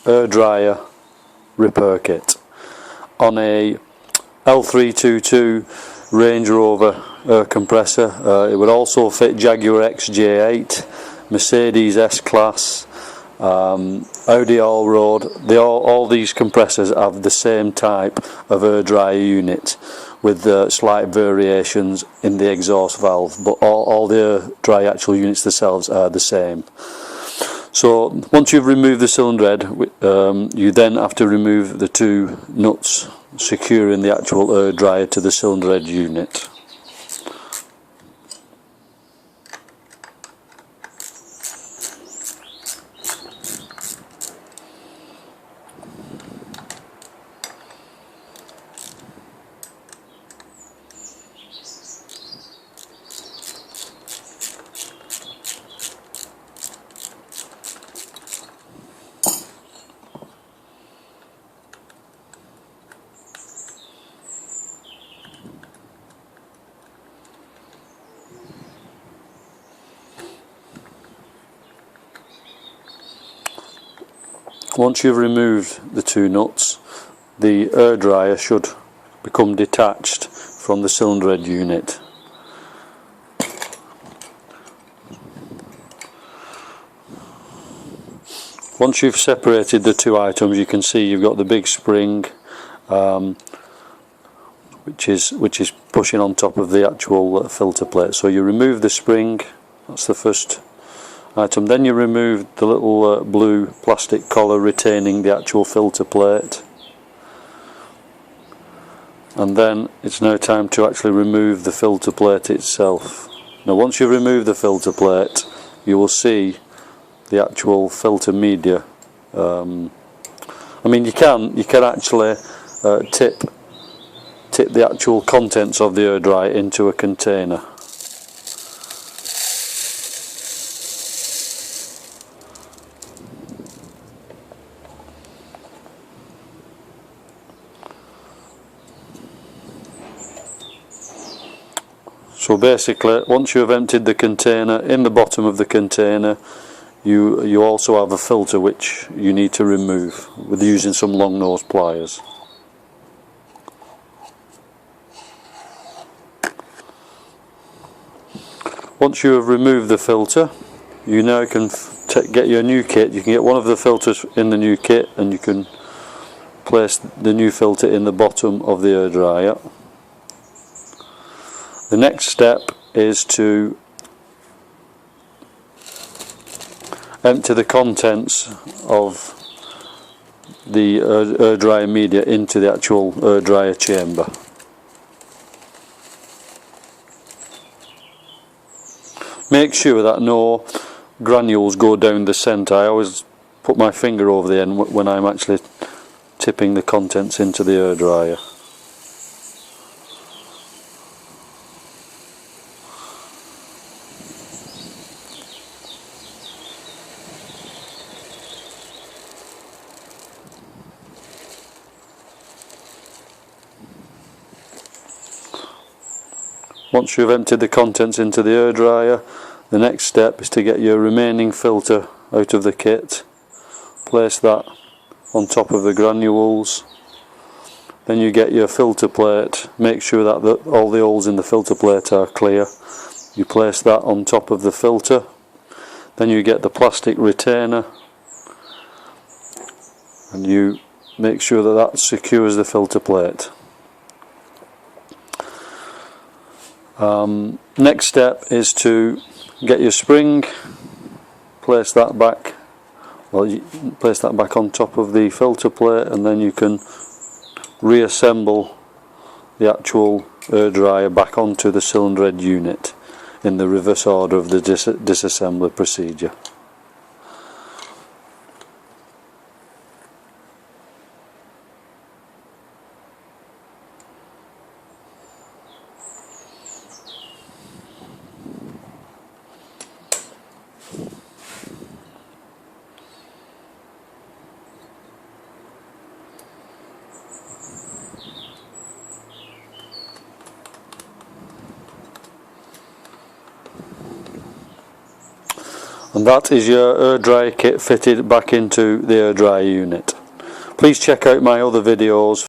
air dryer repair kit on a L322 Range Rover air compressor. It would also fit Jaguar XJ8, Mercedes S-Class, Audi Allroad. All these compressors have the same type of air dryer unit with slight variations in the exhaust valve, but all the air dry actual units themselves are the same. So once you've removed the cylinder head, you then have to remove the two nuts securing the actual air dryer to the cylinder head unit. Once you've removed the two nuts, the air dryer should become detached from the cylinder head unit. Once you've separated the two items, you can see you've got the big spring which is pushing on top of the actual filter plate. So you remove the spring, that's the first item. Then you remove the little blue plastic collar retaining the actual filter plate, and then it's now time to actually remove the filter plate itself. Now once you've removed the filter plate, you will see the actual filter media. I mean, you can actually tip the actual contents of the air dryer into a container. So basically, once you have emptied the container, in the bottom of the container you also have a filter which you need to remove with using some long nose pliers. Once you have removed the filter, you now can get your new kit. You can get one of the filters in the new kit and you can place the new filter in the bottom of the air dryer. The next step is to empty the contents of the air dryer media into the actual air dryer chamber. Make sure that no granules go down the centre. I always put my finger over the end when I'm actually tipping the contents into the air dryer. Once you've emptied the contents into the air dryer, the next step is to get your remaining filter out of the kit. Place that on top of the granules. Then you get your filter plate. Make sure that all the holes in the filter plate are clear. You place that on top of the filter. Then you get the plastic retainer and you make sure that secures the filter plate. Next step is to get your spring, place that back on top of the filter plate, and then you can reassemble the actual air dryer back onto the cylinder head unit in the reverse order of the disassembly procedure. And that is your air dryer kit fitted back into the air dryer unit. Please check out my other videos